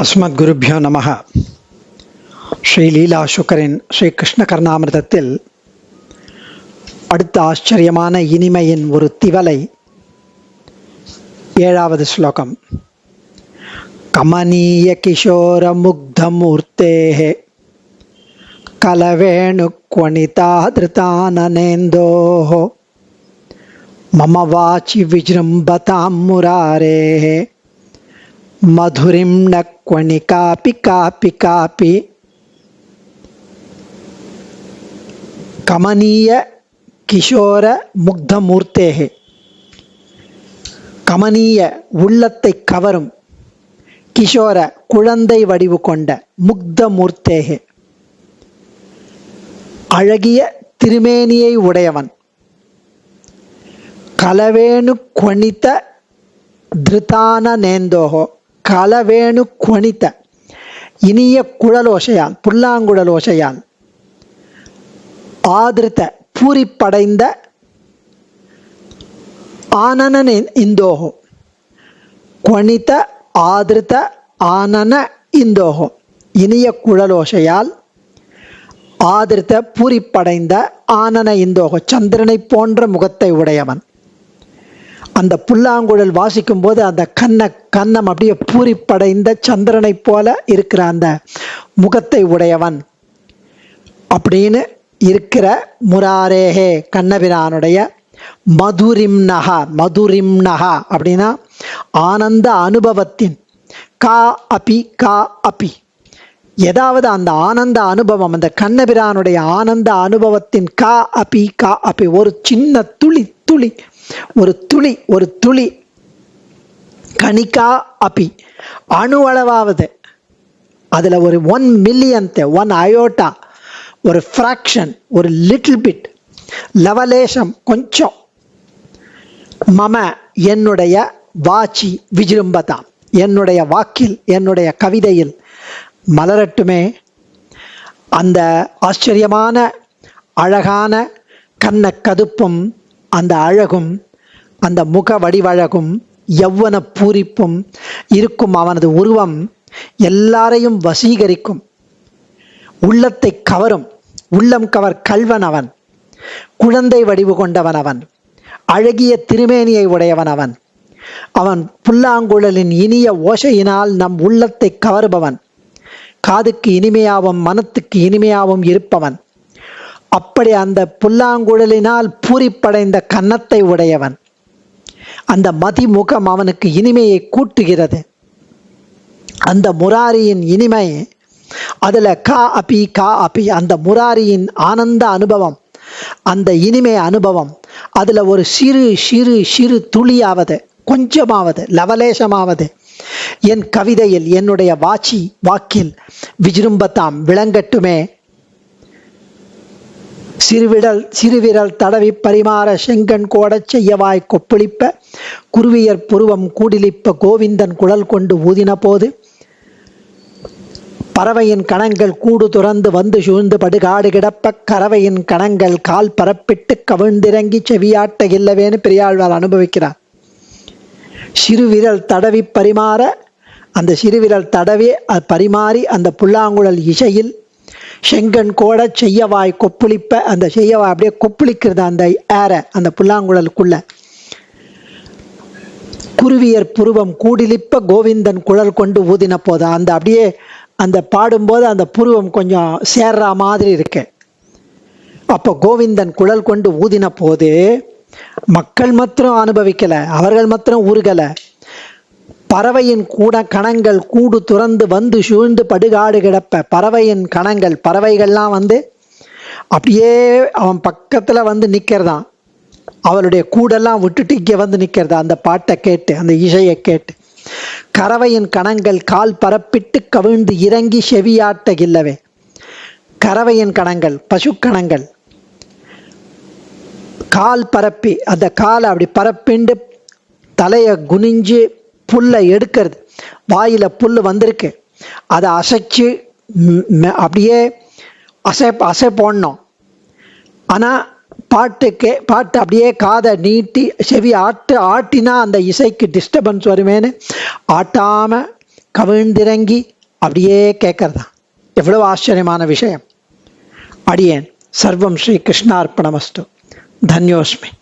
அஸ்மத்குருப்யோ நமஹ. ஸ்ரீ லீலா சுக்கரின் ஸ்ரீ கிருஷ்ண கர்ணாமிர்தத்தில் அடுத்த ஆச்சரியமான இனிமையின் ஒரு திவலை. 7வது ஸ்லோகம். கமனீய கிஷோர முக்தமூர்த்தேஹே கலவேணு க்வணிதா திருதானனேந்தோஹோ மம வாச்சி விஜృంభதாம் முராரேஹே மதுரிம் ந க்வணி காபி காபி காபி. கமனீய கிஷோர முக்தமூர்த்தேஹே, கமனீய உள்ளத்தை கவரும், கிஷோர குழந்தை வடிவு கொண்ட, முக்தமூர்த்தேஹே அழகிய திருமேனியை உடையவன், கலவேணு க்வணித திருதானனேந்தோஹோ, கலவேணு க்வணித இனிய குழலோசையால், புல்லாங்குழலோசையால், ஆதிருத்த பூரிப்படைந்த, ஆனன இந்தோஹோ, க்வணித ஆதிருத்த ஆனன இந்தோஹோ இனிய குழலோசையால், ஆதிருத்த பூரிப்படைந்த, ஆனன இந்தோஹோ சந்திரனை போன்ற முகத்தை உடையவன். அந்த புல்லாங்குழல் வாசிக்கும் போது அந்த கன்னம் அப்படியே பூரிப்படைந்த சந்திரனை போல இருக்கிற அந்த முகத்தை உடையவன் அப்படின்னு இருக்கிற முராரேஹே கண்ணபிரானுடைய மதுரிம்னஹா, மதுரிம்னஹா அப்படின்னா ஆனந்த அனுபவத்தின், கா அபி கா அபி ஏதாவது அந்த ஆனந்த அனுபவம், அந்த கண்ணபிரானுடைய ஆனந்த அனுபவத்தின் கா அபி கா அபி ஒரு சின்ன துளி துளி ஒரு துளி ஒரு துளி, கணிகா அபி அணுவளவாவது, அதில் ஒரு 1 millionth 1 iota, ஒரு ஃப்ராக்ஷன், ஒரு லிட்டில் பிட், லவலேஷம் கொஞ்சம், மம என்னுடைய வாச்சி விஜృంభதாம் என்னுடைய வாக்கில், என்னுடைய கவிதையில் மலரட்டுமே அந்த ஆச்சரியமான அழகான கண்ண கதுப்பும், அந்த அழகும், அந்த முக வடிவழகும், யௌவன பூரிப்பும் இருக்கும் அவனது உருவம் எல்லாரையும் வசீகரிக்கும், உள்ளத்தை கவரும், உள்ளம் கவர் கல்வன் அவன், குழந்தை வடிவு கொண்டவன் அவன், அழகிய திருமேனியை உடையவன் அவன், அவன் புல்லாங்குழலின் இனிய ஓசையினால் நம் உள்ளத்தை கவருபவன், காதுக்கு இனிமையாவும் மனத்துக்கு இனிமையாவும் இருப்பவன். அப்படி அந்த புல்லாங்குழலினால் பூரிப்படைந்த கன்னத்தை உடையவன். அந்த மதிமுகம் அவனுக்கு இனிமையை கூட்டுகிறது. அந்த முராரியின் இனிமை, அதில் கா அபி கா அபி அந்த முராரியின் ஆனந்த அனுபவம், அந்த இனிமை அனுபவம், அதில் ஒரு சிறு சிறு சிறு துளியாவது, கொஞ்சமாவது, லவலேசமாவது என் கவிதையில், என்னுடைய வாக்கில் விஜృంభதாம் விளங்கட்டுமே. சிறுவிரல் தடவி பரிமாற செங்கண் கோடச் செய்யவாய் கொப்பளிப்ப, குருவியர் புருவம் கூடிலிப்ப கோவிந்தன் குழல் கொண்டு ஊதின போது, பறவையின் கணங்கள் கூடு துறந்து வந்து சூழ்ந்து படுகாடு கிடப்ப, கறவையின் கணங்கள் கால் பரப்பிட்டு கவிழ்ந்திறங்கி செவியாட்ட இல்லவேன்னு பெரியாழ்வார் அனுபவிக்கிறார். சிறுவிரல் தடவி பரிமாற, அந்த சிறுவிரல் தடவி பரிமாறி அந்த புல்லாங்குழல் இசையில் செங்கண் கோட செய்யவாய் கொப்புளிப்ப, அந்த செய்யவாய் அப்படியே கொப்புளிக்கிறது அந்த ஏற, அந்த புல்லாங்குழலுக்குள்ள. குருவியர் புருவம் கூடிலிப்ப கோவிந்தன் குழல் கொண்டு ஊதின போது, அந்த அப்படியே அந்த பாடும்போது அந்த புருவம் கொஞ்சம் சேர்ற மாதிரி இருக்கு. அப்போ கோவிந்தன் குழல் கொண்டு ஊதின போது மக்கள் மாத்திரம் அனுபவிக்கல, அவர்கள் மாத்திரம் ஊறுகல, பறவையின் கணங்கள் கூடு துறந்து வந்து சூழ்ந்து படுகாடு கிடப்ப, பறவையின் கணங்கள், பறவைகள்லாம் வந்து அப்படியே அவன் பக்கத்தில் வந்து நிற்கிறதான், அவளுடைய கூடெல்லாம் விட்டுட்டு இங்கே வந்து நிற்கிறதா அந்த பாட்டை கேட்டு, அந்த இசையை கேட்டு. கறவையின் கணங்கள் கால் பரப்பிட்டு கவிழ்ந்து இறங்கி செவியாட்ட இல்லவே. கறவையின் கணங்கள், பசுக்கணங்கள் கால் பரப்பி, அந்த காலை அப்படி பரப்பிண்டு தலையை குனிஞ்சு புல்லை எடுக்கிறது, வாயில் புல் வந்திருக்கு, அதை அசைச்சு அப்படியே அசை போடணும். ஆனால் பாட்டு அப்படியே காதை நீட்டி செவி ஆட்டினா அந்த இசைக்கு டிஸ்டர்பன்ஸ் வருமேனு ஆட்டாமல் கவிழ்ந்திறங்கி அப்படியே கேட்கறதா. எவ்வளவு ஆச்சரியமான விஷயம். அடியேன் சர்வம் ஸ்ரீ கிருஷ்ணார்ப்பணமஸ்து. தன்யோஸ்மி.